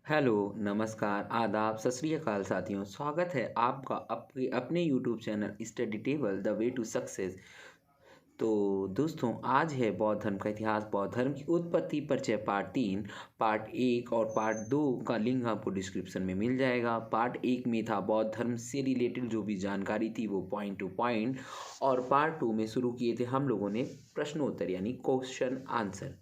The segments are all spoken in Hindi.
हेलो, नमस्कार, आदाब, सत श्री अकाल साथियों। स्वागत है आपका आपके अपने YouTube channel study table the way to success. तो दोस्तों, आज है बौद्ध धर्म का इतिहास, बौद्ध धर्म की उत्पत्ति परिचय पार्ट 3। पार्ट 1 और पार्ट 2 का लिंक आपको डिस्क्रिप्शन में मिल जाएगा। पार्ट 1 में था बौद्ध धर्म से रिलेटेड जो भी जानकारी थी वो पॉइंट टू पॉइंट, और पार्ट 2 में शुरू किए थे हम लोगों ने प्रश्नोत्तर यानी क्वेश्चन आंसर।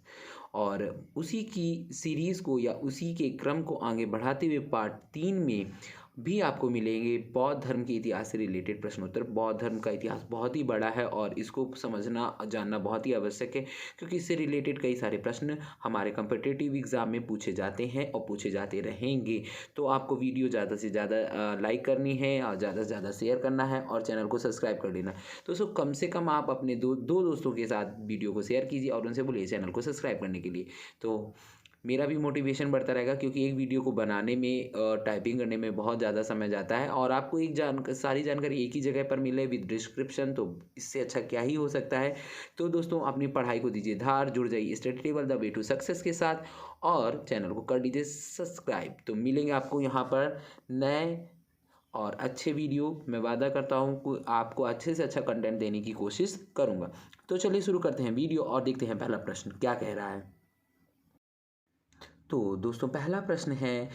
और उसी की सीरीज़ को या उसी के क्रम को आगे बढ़ाते हुए पार्ट 3 में भी आपको मिलेंगे बौद्ध धर्म के इतिहास से रिलेटेड प्रश्नोत्तर। बौद्ध धर्म का इतिहास बहुत ही बड़ा है और इसको समझना जानना बहुत ही आवश्यक है, क्योंकि इससे रिलेटेड कई सारे प्रश्न हमारे कम्पिटिटिव एग्ज़ाम में पूछे जाते हैं और पूछे जाते रहेंगे। तो आपको वीडियो ज़्यादा से ज़्यादा लाइक करनी है और ज़्यादा से ज़्यादा शेयर करना है और चैनल को सब्सक्राइब कर लेना। तो सो कम से कम आप अपने दो दोस्तों के साथ वीडियो को शेयर कीजिए और उनसे बोलिए चैनल को सब्सक्राइब करने के लिए। तो मेरा भी मोटिवेशन बढ़ता रहेगा, क्योंकि एक वीडियो को बनाने में टाइपिंग करने में बहुत ज़्यादा समय जाता है और आपको सारी जानकारी एक ही जगह पर मिले विद डिस्क्रिप्शन, तो इससे अच्छा क्या ही हो सकता है। तो दोस्तों, अपनी पढ़ाई को दीजिए धार, जुड़ जाइए study table the way to success के साथ और चैनल को कर दीजिए सब्सक्राइब। तो मिलेंगे आपको यहाँ पर नए और अच्छे वीडियो। मैं वादा करता हूँ कि आपको अच्छे से अच्छा कंटेंट देने की कोशिश करूँगा। तो चलिए शुरू करते हैं वीडियो और देखते हैं पहला प्रश्न क्या कह रहा है। तो दोस्तों, पहला प्रश्न है,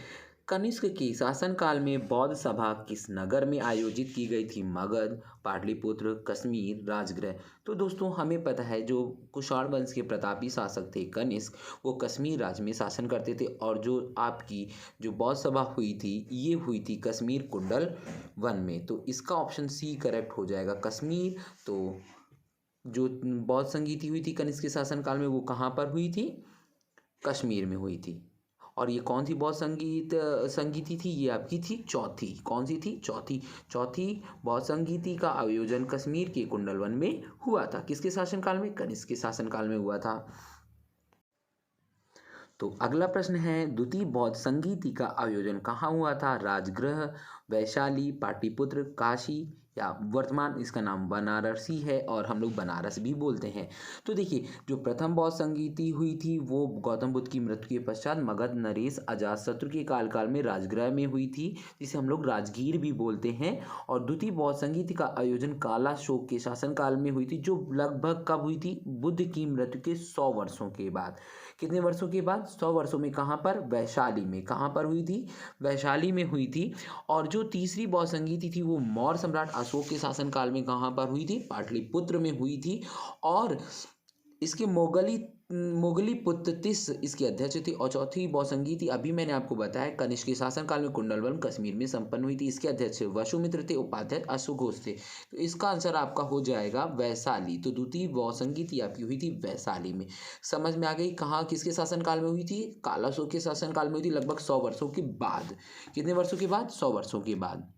कनिष्क के शासनकाल में बौद्ध सभा किस नगर में आयोजित की गई थी? मगध, पाटलिपुत्र, कश्मीर, राजगृह। तो दोस्तों, हमें पता है जो कुषाण वंश के प्रतापी शासक थे कनिष्क, वो कश्मीर राज्य में शासन करते थे और जो आपकी जो बौद्ध सभा हुई थी ये हुई थी कश्मीर कुंडल वन में। तो इसका ऑप्शन सी करेक्ट हो जाएगा, कश्मीर। तो जो बौद्ध संगीति हुई थी कनिष्क के शासनकाल में वो कहाँ पर हुई थी? कश्मीर में हुई थी। और ये कौन सी बौद्ध संगीति थी? ये आपकी थी चौथी। कौन सी थी? चौथी। चौथी बौद्ध संगीति का आयोजन कश्मीर के कुंडलवन में हुआ था। किसके शासनकाल में? कनिष्क के शासनकाल में हुआ था। तो अगला प्रश्न है, द्वितीय बौद्ध संगीति का आयोजन कहाँ हुआ था? राजगृह, वैशाली, पाटलिपुत्र, काशी या वर्तमान इसका नाम बनारसी है और हम लोग बनारस भी बोलते हैं। तो देखिए, जो प्रथम बौद्ध संगीति हुई थी वो गौतम बुद्ध की मृत्यु के पश्चात मगध नरेश अजातशत्रु के काल में राजगृह में हुई थी, जिसे हम लोग राजगीर भी बोलते हैं। और द्वितीय बौद्ध संगीति का आयोजन कालाशोक के शासनकाल में हुई थी, जो लगभग कब हुई थी? बुद्ध की मृत्यु के 100 वर्षों के बाद। कितने वर्षों के बाद? 100 वर्षों में। कहाँ पर? वैशाली में। कहाँ पर हुई थी? वैशाली में हुई थी। और जो तीसरी बौद्ध संगीति थी वो मौर्य सम्राट अशोक के शासनकाल में कहाँ पर हुई थी? पाटलिपुत्र में हुई थी। और इसके मोगली पुत्तिस इसके अध्यक्ष थे। और चौथी बौद्ध संगीति अभी मैंने आपको बताया कनिष्क के शासनकाल में कुंडलवन कश्मीर में संपन्न हुई थी। इसके अध्यक्ष वसुमित्र थे, उपाध्यक्ष अश्वघोष थे। तो इसका आंसर आपका हो जाएगा वैशाली। तो द्वितीय बौद्ध संगीति आपकी हुई थी वैशाली में। समझ में आ गई कहाँ किसके शासनकाल में हुई थी? कालाशोक के शासनकाल में हुई थी, लगभग 100 वर्षों के बाद। कितने वर्षों के बाद? 100 वर्षों के बाद।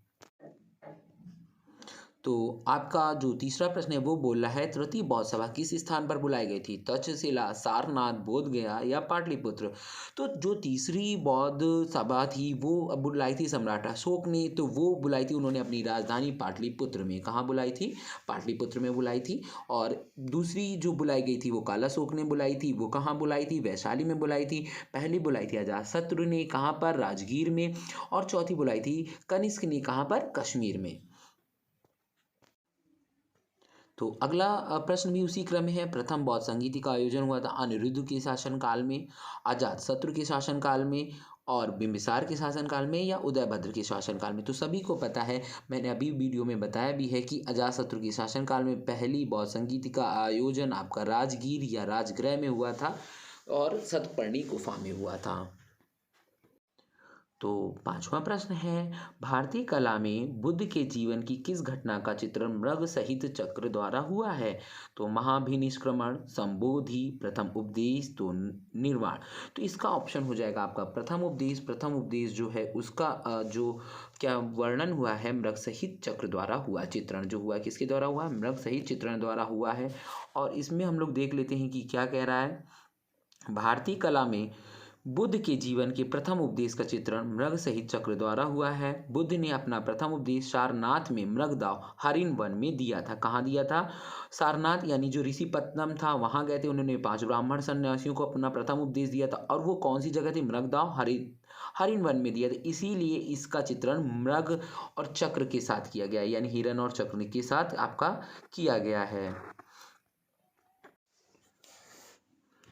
तो आपका जो तीसरा प्रश्न है वो बोल रहा है, तृतीय बौद्ध सभा किस स्थान पर बुलाई गई थी? तक्षशिला, सारनाथ, बोधगया या पाटलिपुत्र। तो जो तीसरी बौद्ध सभा थी वो बुलाई थी सम्राट अशोक ने। तो वो बुलाई थी उन्होंने अपनी राजधानी पाटलिपुत्र में। कहाँ बुलाई थी? पाटलिपुत्र में बुलाई थी। और दूसरी जो बुलाई गई थी वो कालाशोक ने बुलाई थी। वो कहाँ बुलाई थी? वैशाली में बुलाई थी। पहली बुलाई थी अजातशत्रु ने। कहाँ पर? राजगीर में। और चौथी बुलाई थी कनिष्क ने। कहाँ पर? कश्मीर में। तो अगला प्रश्न भी उसी क्रम में है। प्रथम बौद्ध संगीति का आयोजन हुआ था अनिरुद्ध के शासनकाल में, अजातशत्रु के शासनकाल में और बिंबिसार के शासनकाल में या उदयभद्र के शासनकाल में। तो सभी को पता है, मैंने अभी वीडियो में बताया भी है कि अजातशत्रु के शासनकाल में पहली बौद्ध संगीति का आयोजन आपका राजगीर या राजगृह में हुआ था और सतपर्णी गुफा में हुआ था। तो पांचवा प्रश्न है, भारतीय कला में बुद्ध के जीवन की किस घटना का चित्रण मृग सहित चक्र द्वारा हुआ है? तो महाभिनिष्क्रमण, संबोधि, प्रथम उपदेश, तो निर्वाण। तो इसका ऑप्शन हो जाएगा आपका प्रथम उपदेश। प्रथम उपदेश जो है उसका जो क्या वर्णन हुआ है, मृग सहित चक्र द्वारा हुआ। चित्रण जो हुआ किसके द्वारा हुआ? मृग सहित चित्रण द्वारा हुआ है। और इसमें हम लोग देख लेते हैं कि क्या कह रहा है। भारतीय कला में बुद्ध के जीवन के प्रथम उपदेश का चित्रण मृग सहित चक्र द्वारा हुआ है। बुद्ध ने अपना प्रथम उपदेश सारनाथ में मृगदाव हरिण वन में दिया था। कहाँ दिया था? सारनाथ यानी जो ऋषिपत्तनम था वहाँ गए थे। उन्होंने 5 ब्राह्मण सन्यासियों को अपना प्रथम उपदेश दिया था। और वो कौन सी जगह थी? मृगदाव हरिण वन में दिया था, इसीलिए इसका चित्रण मृग और चक्र के साथ किया गया है, यानी हिरण और चक्र के साथ आपका किया गया है।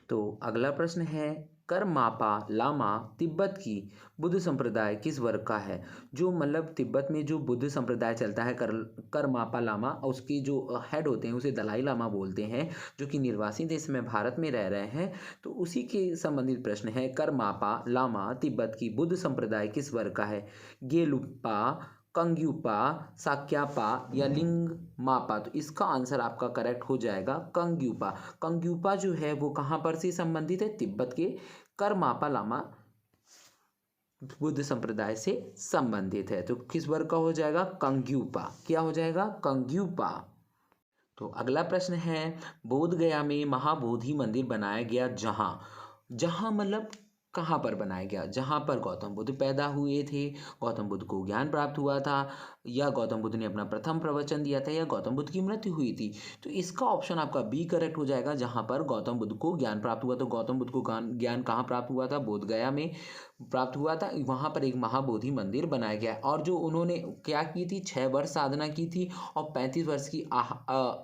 तो अगला प्रश्न है, करमापा लामा तिब्बत की बुद्ध संप्रदाय किस वर्ग का है? जो मतलब तिब्बत में जो बुद्ध संप्रदाय चलता है करमापा लामा, उसके जो हेड होते हैं उसे दलाई लामा बोलते हैं, जो कि निर्वासित देश में भारत में रह रहे हैं। तो उसी के संबंधित प्रश्न है, करमापा लामा तिब्बत की बुद्ध संप्रदाय किस वर्ग का है? गेलुप्पा, कंग्युपा, साक्यापा या लिंगमापा? तो इसका आंसर आपका करेक्ट हो जाएगा कंग्युपा। कंग्युपा जो है वो कहाँ पर से संबंधित है? तिब्बत के करमापा लामा बुद्ध संप्रदाय से संबंधित है। तो किस वर्ग का हो जाएगा? कंग्युपा। क्या हो जाएगा? कंग्युपा। तो अगला प्रश्न है, बोध गया में महाबोधि मंदिर बनाया गया जहाँ, जहाँ मतलब कहाँ पर बनाया गया? जहाँ पर गौतम बुद्ध पैदा हुए थे, गौतम बुद्ध को ज्ञान प्राप्त हुआ था, या गौतम बुद्ध ने अपना प्रथम प्रवचन दिया था, या गौतम बुद्ध की मृत्यु हुई थी। तो इसका ऑप्शन आपका बी करेक्ट हो जाएगा, जहाँ पर गौतम बुद्ध को ज्ञान प्राप्त हुआ। तो गौतम बुद्ध को ज्ञान कहाँ प्राप्त हुआ था? बोध गया में प्राप्त हुआ था। वहाँ पर एक महाबोधि मंदिर बनाया गया, और जो उन्होंने क्या की थी, 6 वर्ष साधना की थी, और 35 वर्ष की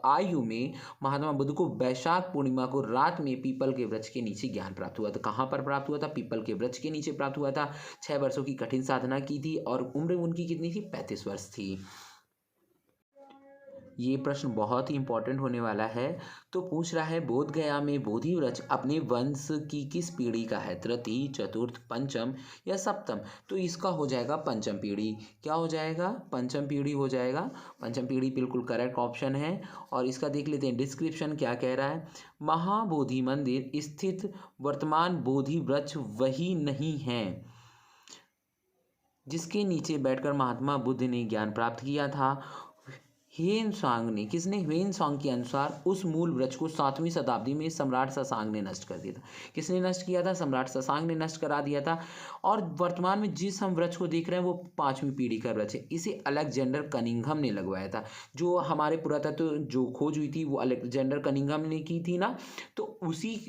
आयु में महात्मा बुद्ध को वैशाख पूर्णिमा को रात में पीपल के वृक्ष के नीचे ज्ञान प्राप्त हुआ था। कहाँ पर प्राप्त हुआ था? पीपल के वृक्ष के नीचे प्राप्त हुआ था। 6 वर्षों की कठिन साधना की थी, और उम्र उनकी कितनी थी? 35 वर्ष थी। ये प्रश्न बहुत ही इंपॉर्टेंट होने वाला है। तो पूछ रहा है, बोध गया में बोधि वृक्ष अपने वंश की किस पीढ़ी का है? तृतीय, चतुर्थ, पंचम या सप्तम? तो इसका हो जाएगा पंचम पीढ़ी। क्या हो जाएगा? पंचम पीढ़ी हो जाएगा। पंचम पीढ़ी बिल्कुल करेक्ट ऑप्शन है। और इसका देख लेते हैं डिस्क्रिप्शन क्या कह रहा है। महाबोधि मंदिर स्थित वर्तमान बोधि वृक्ष वही नहीं है जिसके नीचे बैठकर महात्मा बुद्ध ने ज्ञान प्राप्त किया था। ह्वेनसांग ने, किसने? ह्वेनसांग के अनुसार उस मूल वृक्ष को 7वीं शताब्दी में सम्राट शशांक ने नष्ट कर दिया था। किसने नष्ट किया था? सम्राट शशांक ने नष्ट करा दिया था। और वर्तमान में जिस हम वृक्ष को देख रहे हैं वो 5वीं पीढ़ी का वृक्ष है। इसे अलेक्जेंडर कनिंघम ने लगवाया था। जो हमारे पुरातत्व जो खोज हुई थी वो अलेक्जेंडर कनिंघम ने की थी ना, तो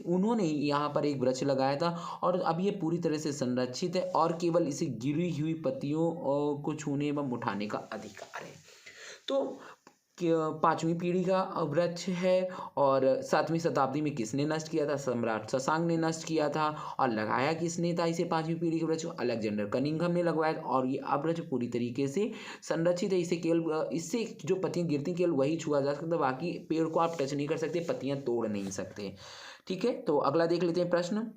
उन्होंने यहाँ पर एक वृक्ष लगाया था। और अब ये पूरी तरह से संरक्षित है, और केवल इसे गिरी हुई पत्तियों को छूने एवं उठाने का अधिकार है। तो 5वीं पीढ़ी का वृक्ष है, और 7वीं शताब्दी में किसने नष्ट किया था? सम्राट शशांक ने नष्ट किया था। और लगाया किसने था इसे 5वीं पीढ़ी के वृक्ष? अलेक्जेंडर कनिंघम ने लगवाया था। और ये अब वृक्ष पूरी तरीके से संरक्षित है। इसे केवल इससे जो पत्तियां गिरती केवल वही छुआ जा सकता, बाकी पेड़ को आप टच नहीं कर सकते, पत्तियां तोड़ नहीं सकते। ठीक है, तो अगला देख लेते हैं प्रश्न।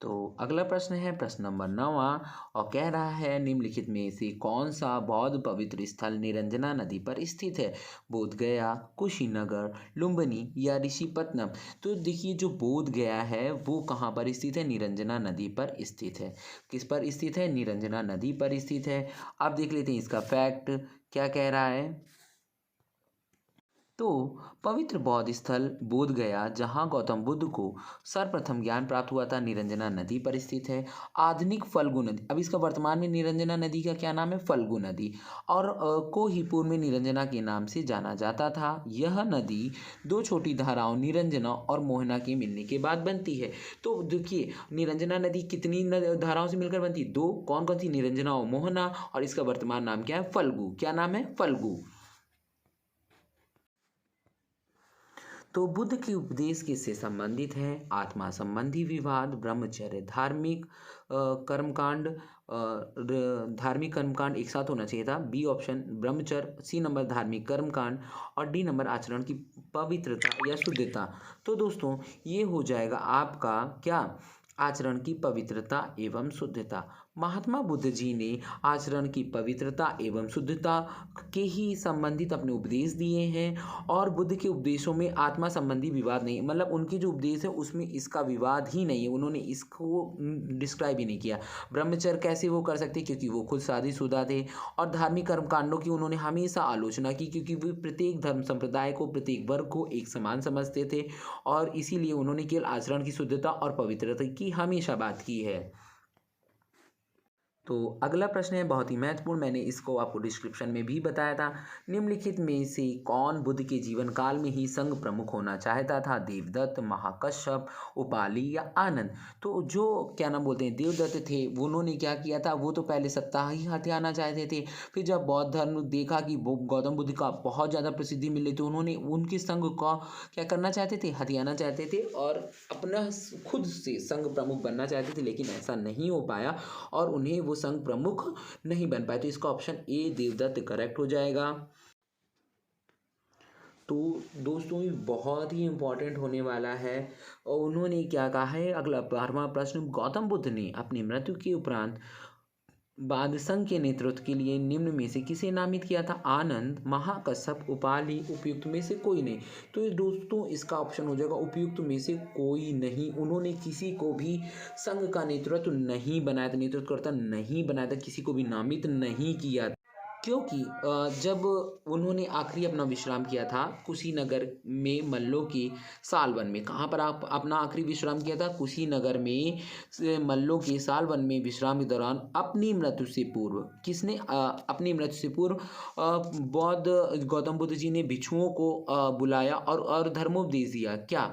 तो अगला प्रश्न है प्रश्न नंबर 9वां, और कह रहा है, निम्नलिखित में से कौन सा बौद्ध पवित्र स्थल निरंजना नदी पर स्थित है? बोध गया, कुशीनगर, लुम्बिनी या ऋषिपत्तनम? तो देखिए, जो बोध गया है वो कहाँ पर स्थित है? निरंजना नदी पर स्थित है। किस पर स्थित है? निरंजना नदी पर स्थित है। अब देख लेते हैं इसका फैक्ट क्या कह रहा है। तो पवित्र बौद्ध स्थल बोध गया, जहाँ गौतम बुद्ध को सर्वप्रथम ज्ञान प्राप्त हुआ था, निरंजना नदी पर स्थित है। आधुनिक फल्गु नदी, अब इसका वर्तमान में निरंजना नदी का क्या नाम है? फल्गु नदी। और को ही पूर्व में निरंजना के नाम से जाना जाता था। यह नदी 2 छोटी धाराओं निरंजना और मोहना के मिलने के बाद बनती है। तो देखिए, निरंजना नदी कितनी धाराओं से मिलकर बनती है? 2। कौन कौन सी? निरंजना और मोहना। और इसका वर्तमान नाम क्या है? फल्गु। क्या नाम है? फल्गु। तो बुद्ध के उपदेश किससे संबंधित है? आत्मा संबंधी विवाद, ब्रह्मचर्य, धार्मिक कर्मकांड, धार्मिक कर्मकांड एक साथ होना चाहिए था। बी ऑप्शन ब्रह्मचर्य, सी नंबर धार्मिक कर्मकांड, और डी नंबर आचरण की पवित्रता या शुद्धता। तो दोस्तों, ये हो जाएगा आपका क्या? आचरण की पवित्रता एवं शुद्धता। महात्मा बुद्ध जी ने आचरण की पवित्रता एवं शुद्धता के ही संबंधित अपने उपदेश दिए हैं। और बुद्ध के उपदेशों में आत्मा संबंधी विवाद नहीं, मतलब उनके जो उपदेश है उसमें इसका विवाद ही नहीं है। उन्होंने इसको डिस्क्राइब ही नहीं किया। ब्रह्मचर्य कैसे वो कर सकते? क्योंकि वो खुद शादीशुदा थे। और धार्मिक कर्मकांडों की उन्होंने हमेशा आलोचना की, क्योंकि वो प्रत्येक धर्म संप्रदाय को, प्रत्येक वर्ग को एक समान समझते थे। और इसीलिए उन्होंने केवल आचरण की शुद्धता और पवित्रता की हमेशा बात की है। तो अगला प्रश्न है बहुत ही महत्वपूर्ण, मैंने इसको आपको डिस्क्रिप्शन में भी बताया था। निम्नलिखित में से कौन बुद्ध के जीवन काल में ही संघ प्रमुख होना चाहता था? देवदत्त, महाकश्यप, उपाली या आनंद? तो जो क्या नाम बोलते हैं देवदत्त थे, उन्होंने क्या किया था, वो तो पहले सप्ताह ही हथियाना चाहते थे। फिर जब बौद्ध धर्म देखा कि गौतम बुद्ध का बहुत ज़्यादा प्रसिद्धि मिली, तो उन्होंने उनके संघ का क्या करना चाहते थे, हथियाना चाहते थे और अपना खुद से संघ प्रमुख बनना चाहते थे, लेकिन ऐसा नहीं हो पाया और उन्हें वो संघ प्रमुख नहीं बन पाए। तो इसका ऑप्शन ए देवदत्त करेक्ट हो जाएगा। तो दोस्तों ये बहुत ही इम्पोर्टेंट होने वाला है। और उन्होंने क्या कहा है, अगला 12वां प्रश्न, गौतम बुद्ध ने अपनी मृत्यु के उपरांत बाद संघ के नेतृत्व के लिए निम्न में से किसे नामित किया था? आनंद, महाकश्यप, उपाली, उपयुक्त में से कोई नहीं। तो ये दोस्तों इसका ऑप्शन हो जाएगा उपयुक्त में से कोई नहीं। उन्होंने किसी को भी संघ का नेतृत्व नहीं बनाया था, नेतृत्वकर्ता नहीं बनाया था, किसी को भी नामित नहीं किया था। क्योंकि जब उन्होंने आखिरी अपना विश्राम किया था कुशीनगर में मल्लों के साल वन में, कहाँ पर आप अपना आखिरी विश्राम किया था? कुशीनगर में मल्लों के साल वन में विश्राम के दौरान अपनी मृत्यु से पूर्व किसने अपनी मृत्यु से पूर्व बौद्ध गौतम बुद्ध जी ने भिक्षुओं को बुलाया और धर्मोपदेश दिया। क्या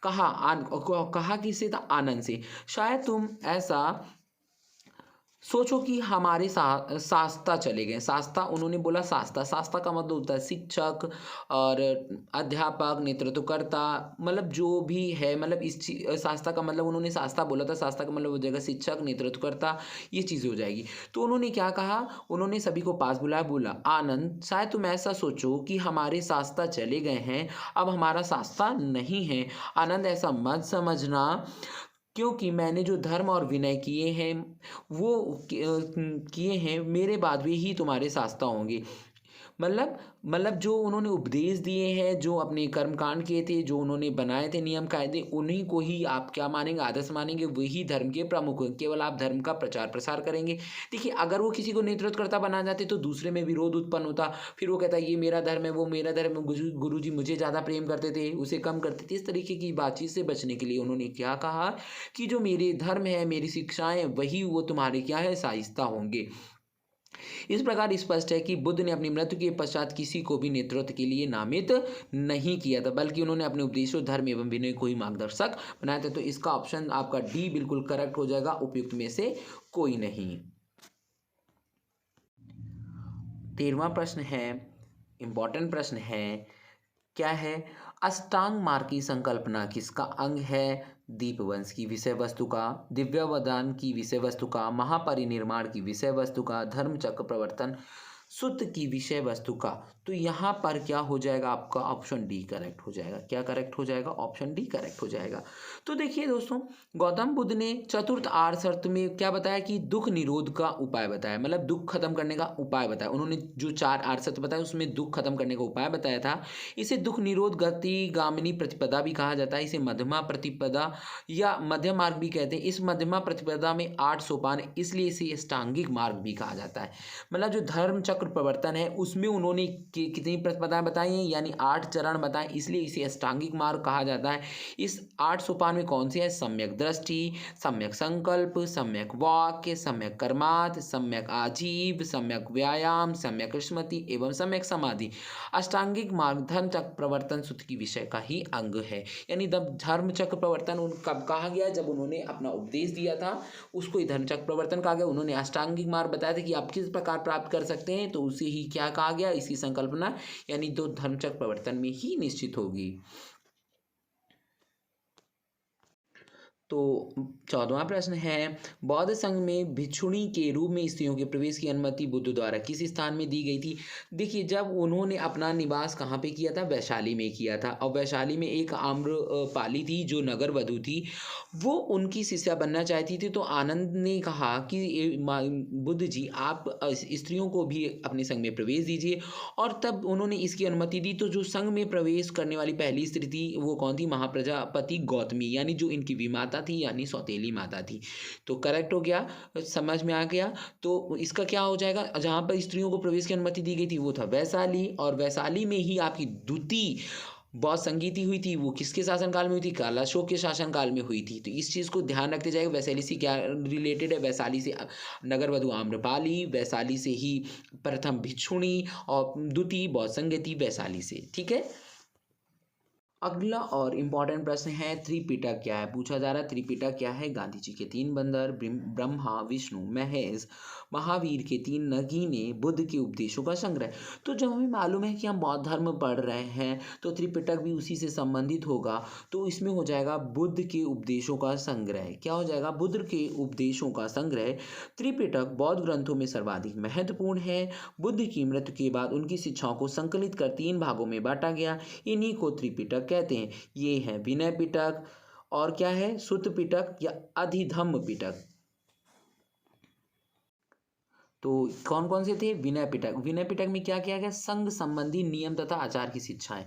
कहा किससे था? आनंद से। शायद तुम ऐसा सोचो कि हमारे शास्ता चले गए। शास्ता उन्होंने बोला शास्ता, शास्ता का मतलब होता है शिक्षक और अध्यापक, नेतृत्वकर्ता, मतलब जो भी है, मतलब शास्ता का मतलब उन्होंने शास्ता बोला था, शास्ता का मतलब हो जाएगा शिक्षक, नेतृत्वकर्ता, ये चीज़ हो जाएगी। तो उन्होंने क्या कहा, उन्होंने सभी को पास बुलाया, बोला आनंद शायद तुम ऐसा सोचो कि हमारे शास्ता चले गए हैं, अब हमारा शास्ता नहीं है। आनंद ऐसा मत समझना, क्योंकि मैंने जो धर्म और विनय किए हैं वो किए हैं, मेरे बाद भी ही तुम्हारे शास्ता होंगे। मतलब जो उन्होंने उपदेश दिए हैं, जो अपने कर्मकांड किए थे, जो उन्होंने बनाए थे नियम कायदे, उन्हीं को ही आप क्या मानेंगे, आदर्श मानेंगे, वही धर्म के प्रमुख हैं। केवल आप धर्म का प्रचार प्रसार करेंगे। देखिए अगर वो किसी को नेतृत्वकर्ता बना जाते तो दूसरे में विरोध उत्पन्न होता, फिर वो कहता ये मेरा धर्म है, वो मेरा धर्म है, गुरु जी मुझे ज़्यादा प्रेम करते थे, उसे कम करते थे। इस तरीके की बातचीत से बचने के लिए उन्होंने क्या कहा कि जो मेरे धर्म है, मेरी शिक्षाएं, वही वो तुम्हारे क्या है, शाइस्ता होंगे। इस प्रकार स्पष्ट है कि बुद्ध ने अपनी मृत्यु के पश्चात किसी को भी नेतृत्व के लिए नामित नहीं किया था, बल्कि उन्होंने अपने उपदेशों, धर्म एवं विनय को ही मार्गदर्शक बनाया था। तो इसका ऑप्शन आपका डी बिल्कुल करेक्ट हो जाएगा, उपयुक्त में से कोई नहीं। 13वां प्रश्न है, इंपॉर्टेंट प्रश्न है, क्या है? अष्टांग मार्ग की संकल्पना किसका अंग है? दीपवंश की विषय वस्तु का, दिव्यावदान की विषय वस्तु का, महापरिनिर्माण की विषय वस्तु का, धर्मचक्र प्रवर्तन सूत्र की विषय वस्तु का। तो यहाँ पर क्या हो जाएगा, आपका ऑप्शन डी करेक्ट हो जाएगा। क्या करेक्ट हो जाएगा? ऑप्शन डी करेक्ट हो जाएगा। तो देखिए दोस्तों, गौतम बुद्ध ने चतुर्थ आर्य सत्य में क्या बताया कि दुख निरोध का उपाय बताया, मतलब दुख खत्म करने का उपाय बताया। उन्होंने जो 4 आर्य सत्य बताया उसमें दुख खत्म करने का उपाय बताया था। इसे दुख निरोध गति गामिनी प्रतिपदा भी कहा जाता है, इसे मध्यमा प्रतिपदा या मध्य मार्ग भी कहते हैं। इस मध्यमा प्रतिपदा में 8 सोपान, इसलिए इसे अष्टांगिक मार्ग भी कहा जाता है। मतलब जो धर्म चक्र प्रवर्तन है उसमें उन्होंने कितनी प्रतिपदाएं बताई हैं, यानी 8 चरण बताए, इसलिए इसे अष्टांगिक मार्ग कहा जाता है। इस 8 सोपान में कौन से है? सम्यक दृष्टि, सम्यक संकल्प, सम्यक वाक्य, सम्यक कर्मार्थ, सम्यक आजीव, सम्यक व्यायाम, सम्यक स्मृति एवं सम्यक समाधि। अष्टांगिक मार्ग धर्म चक्र प्रवर्तन सूत्र की विषय का ही अंग है। यानी धर्म चक्र प्रवर्तन कब कहा गया? जब उन्होंने अपना उपदेश दिया था, उसको ही धर्म चक्र प्रवर्तन कहा गया। उन्होंने अष्टांगिक मार्ग बताया था कि आप किस प्रकार प्राप्त कर सकते हैं, तो उसे ही क्या कहा गया, इसकी संकल्पना यानी दो धर्मचक्र प्रवर्तन में ही निश्चित होगी। तो 14वां प्रश्न है, बौद्ध संघ में भिक्षुणी के रूप में स्त्रियों के प्रवेश की अनुमति बुद्ध द्वारा किस स्थान में दी गई थी? देखिए जब उन्होंने अपना निवास कहाँ पे किया था? वैशाली में किया था। और वैशाली में एक आम्रपाली थी जो नगर वधू थी, वो उनकी शिष्या बनना चाहती थी। तो आनंद ने कहा कि बुद्ध जी आप स्त्रियों को भी अपने संघ में प्रवेश दीजिए, और तब उन्होंने इसकी अनुमति दी। तो जो संघ में प्रवेश करने वाली पहली स्त्री थी वो कौन थी? महाप्रजापति गौतमी, यानी जो इनकी विमाता थी, यानी सौतेली माता थी। तो करेक्ट हो गया, समझ में आ गया। तो इसका क्या हो जाएगा? जहाँ पर स्त्रियों को प्रवेश की अनुमति दी गई थी वो था वैशाली, और वैशाली में ही आपकी द्वितीय बहुत संगीति हुई थी वो किसके शासनकाल में हुई थी? काला अशोक के शासनकाल में हुई थी। तो इस चीज़ को ध्यान रखते जाइए। वैशाली से क्या रिलेटेड है? वैशाली से नगरवधु आम्रपाली, वैशाली से ही प्रथम भिक्षुणी और द्वितीय बौद्ध संगीति वैशाली से। ठीक है। अगला और इम्पॉर्टेंट प्रश्न है त्रिपिटक क्या है? पूछा जा रहा है त्रिपिटक क्या है? गांधी जी के 3 बंदर, ब्रह्मा, विष्णु, महेश, महावीर के 3 नगीने, बुद्ध के उपदेशों का संग्रह। तो जब हमें मालूम है कि हम बौद्ध धर्म पढ़ रहे हैं तो त्रिपिटक भी उसी से संबंधित होगा। तो इसमें हो जाएगा बुद्ध के उपदेशों का संग्रह। क्या हो जाएगा? बुद्ध के उपदेशों का संग्रह। त्रिपिटक बौद्ध ग्रंथों में सर्वाधिक महत्वपूर्ण है। बुद्ध की मृत्यु के बाद उनकी शिक्षाओं को संकलित कर 3 भागों में बांटा गया। इन्हीं को त्रिपिटक कहते हैं। ये है विनय पिटक और क्या है? सुत्त पिटक या अधिधम्म पिटक। तो कौन कौन से थे? विनय पिटक। विनय पिटक में क्या किया गया? संघ संबंधी नियम तथा आचार की शिक्षाएं।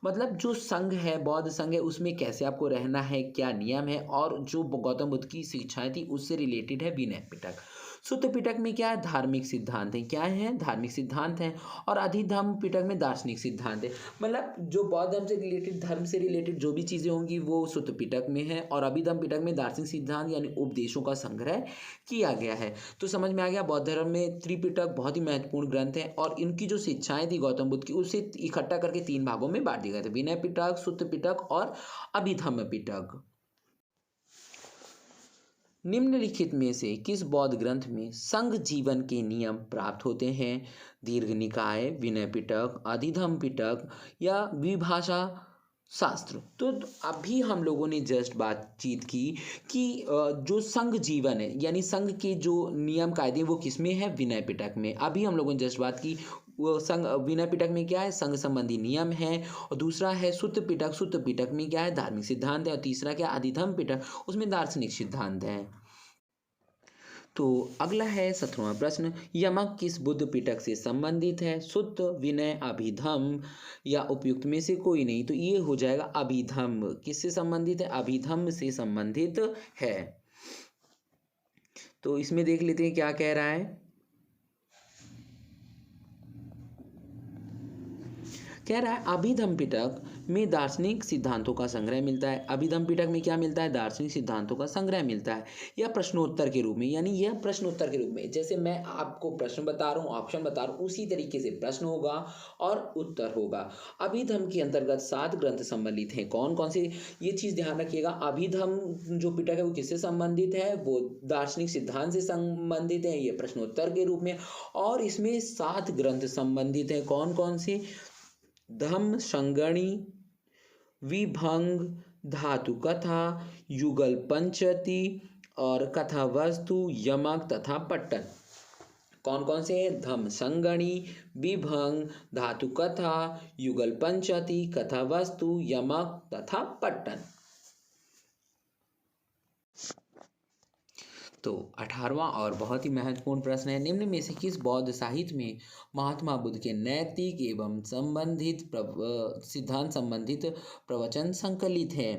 मतलब जो संघ है, बौद्ध संघ है, उसमें कैसे आपको रहना है, क्या नियम है, और जो गौतम बुद्ध की शिक्षाएं थी उससे रिलेटेड है विनय पिटक। सुत्त पिटक में क्या है? धार्मिक सिद्धांत है। क्या है? धार्मिक सिद्धांत है। और अधिधम्म पिटक में दार्शनिक सिद्धांत है। मतलब जो बौद्ध धर्म से रिलेटेड, धर्म से रिलेटेड जो भी चीज़ें होंगी वो सुत्त पिटक में है, और अभिधम्म पिटक में दार्शनिक सिद्धांत यानी उपदेशों का संग्रह किया गया है। तो समझ में आ गया, बौद्ध धर्म में त्रिपिटक बहुत ही महत्वपूर्ण ग्रंथ है, और इनकी जो शिक्षाएं थी गौतम बुद्ध की उसे इकट्ठा करके 3 भागों में बांट दिए गए थे: विनय पिटक, सुत्त पिटक और अभिधम्म पिटक। निम्नलिखित में से किस बौद्ध ग्रंथ में संघ जीवन के नियम प्राप्त होते हैं? दीर्घ निकाय, विनय पिटक, अधिधम्म पिटक या विभाषा शास्त्र। तो अभी हम लोगों ने जस्ट बातचीत की कि जो संघ जीवन है यानी संघ के जो नियम कायदे वो किस में है? विनय पिटक में। अभी हम लोगों ने जस्ट बात की वो संघ विनय पिटक में क्या है? संघ संबंधी नियम है। और दूसरा है सुत्त पिटक। सुत्त पिटक में क्या है? धार्मिक सिद्धांत है। और तीसरा क्या? अधिधम्म पिटक, उसमें दार्शनिक सिद्धांत है। तो अगला है 17वां प्रश्न, यमक किस बुद्ध पिटक से संबंधित है? सुत्त, विनय, अभिधम्म या उपयुक्त में से कोई नहीं? तो ये हो जाएगा अभिधम्म। किससे संबंधित है? अभिधम्म से संबंधित है। तो इसमें देख लेते हैं क्या कह रहा है। कह रहा है अभिधम्म पिटक में दार्शनिक सिद्धांतों का संग्रह मिलता है। अभिधम्म पिटक में क्या मिलता है? दार्शनिक सिद्धांतों का संग्रह मिलता है। यह प्रश्नोत्तर के रूप में, यानी यह प्रश्नोत्तर के रूप में, जैसे मैं आपको प्रश्न बता रहा हूँ, ऑप्शन बता रहा हूँ, उसी तरीके से प्रश्न होगा और उत्तर होगा। अभिधम्म के अंतर्गत 7 ग्रंथ सम्मिलित हैं। कौन कौन से? ये चीज़ ध्यान रखिएगा। अभिधम्म जो पिटक है वो किससे संबंधित है? वो दार्शनिक सिद्धांत से संबंधित है, ये प्रश्नोत्तर के रूप में। और इसमें 7 ग्रंथ संबंधित हैं। कौन कौन से? धम्म संगणी, विभंग, धातु कथा, युगल पंचति और कथा वस्तु, यमक तथा पट्टन। कौन कौन से? धम्म संगणी, विभंग, धातु कथा, युगल पंचति, कथा वस्तु, यमक तथा पट्टन। तो 18वां और बहुत ही महत्वपूर्ण प्रश्न है, निम्न में से किस बौद्ध साहित्य में महात्मा बुद्ध के नैतिक एवं संबंधित सिद्धांत संबंधित प्रवचन संकलित है?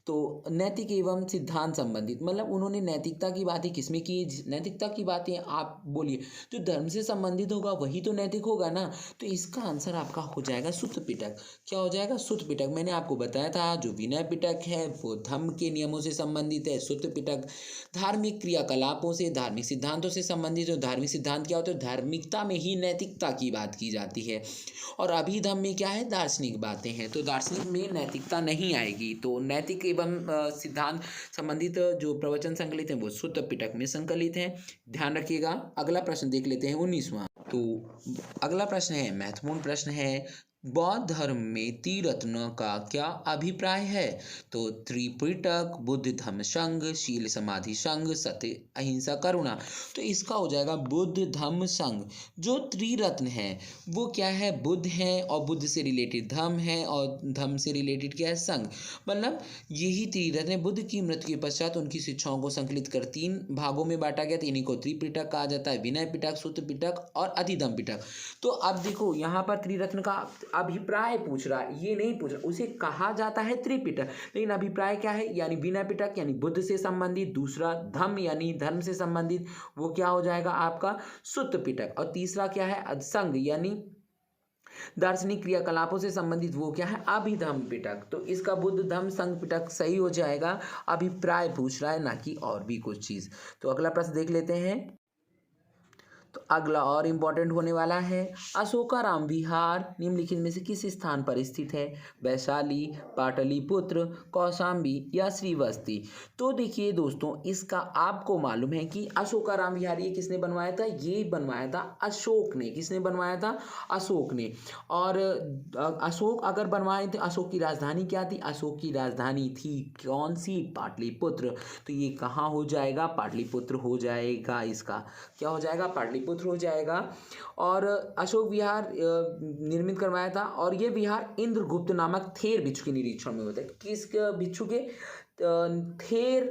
तो नैतिक एवं सिद्धांत संबंधित मतलब उन्होंने नैतिकता की बातें किसमें की? नैतिकता की बातें आप बोलिए, जो धर्म से संबंधित होगा वही तो नैतिक होगा ना। तो इसका आंसर आपका हो जाएगा सुत्त पिटक। क्या हो जाएगा? सुत्त पिटक। मैंने आपको बताया था जो विनय पिटक है वो धम्म के नियमों से संबंधित है। सुत्त पिटक धार्मिक क्रियाकलापों से, धार्मिक सिद्धांतों से संबंधित। जो धार्मिक सिद्धांत क्या होते हैं? धार्मिकता में ही नैतिकता की बात की जाती है। और अभिधम्म में क्या है? दार्शनिक बातें हैं। तो दार्शनिक में नैतिकता नहीं आएगी। तो नैतिक एवं सिद्धांत संबंधित जो प्रवचन संकलित हैं वो सुत्त पिटक में संकलित हैं। ध्यान रखिएगा। अगला प्रश्न देख लेते हैं 19वां। तो अगला प्रश्न है, महत्वपूर्ण प्रश्न है, बौद्ध धर्म में त्रिरत्न का क्या अभिप्राय है? तो त्रिपिटक, बुद्ध धम्म संघ, शील समाधि संघ, सत्य अहिंसा करुणा। तो इसका हो जाएगा बुद्ध धम्म संघ। जो त्रिरत्न है वो क्या है? बुद्ध है, और बुद्ध से रिलेटेड धम्म है, और धम्म से रिलेटेड क्या है? संघ। मतलब यही त्रिरत्न है। बुद्ध की मृत्यु के पश्चात उनकी शिक्षाओं को संकलित कर 3 भागों में बांटा गया था। इन्हीं को त्रिपिटक कहा जाता है: विनय पिटक, सुत्त पिटक और अधिधम्म पिटक। तो अब देखो यहाँ पर त्रिरत्न का अभिप्राय पूछ रहा है, ये नहीं पूछ रहा। उसे कहा जाता है त्रिपिटक, लेकिन अभिप्राय क्या है? यानी विनय पिटक यानी बुद्ध से संबंधित, दूसरा धम्म यानी धर्म से संबंधित, वो क्या हो जाएगा आपका? सुत्त पिटक। और तीसरा क्या है? संघ यानी दार्शनिक क्रियाकलापों से संबंधित वो क्या है, अभिधम पिटक। तो इसका बुद्ध धम्म संघ पिटक सही हो जाएगा। अभिप्राय पूछ रहा है, ना कि और भी कुछ चीज़। तो अगला प्रश्न देख लेते हैं। तो अगला और इम्पोर्टेंट होने वाला है, अशोकाराम विहार निम्नलिखित में से किस स्थान पर स्थित है? वैशाली, पाटलिपुत्र, कौशाम्बी या श्रीवस्ती। तो देखिए दोस्तों, इसका आपको मालूम है कि अशोकाराम विहार ये किसने बनवाया था? ये बनवाया था अशोक ने। किसने बनवाया था? अशोक ने। और अशोक अगर बनवाए थे, अशोक की राजधानी क्या थी? अशोक की राजधानी थी कौन सी? पाटलिपुत्र। तो ये कहाँ हो जाएगा? पाटलिपुत्र हो जाएगा। इसका क्या हो जाएगा? पाटलिपुत्र हो जाएगा। और अशोक विहार निर्मित करवाया था, और ये विहार इंद्रगुप्त नामक थेर भिक्षु के निरीक्षण में होता है। किस भिक्षु के? थेर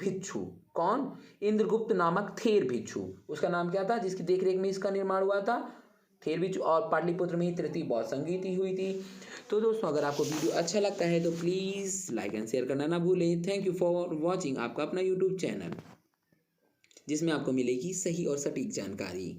भिक्षु। कौन? इंद्रगुप्त नामक थेर भिक्षु। उसका नाम क्या था जिसकी देखरेख में इसका निर्माण हुआ था? थेर भिक्षु। और पाटलिपुत्र में ही तृतीय बौद्ध संगीति हुई थी। तो दोस्तों, अगर आपको वीडियो अच्छा लगता है तो प्लीज़ लाइक एंड शेयर करना ना भूलें। थैंक यू फॉर वॉचिंग आपका अपना यूट्यूब चैनल, जिसमें आपको मिलेगी सही और सटीक जानकारी।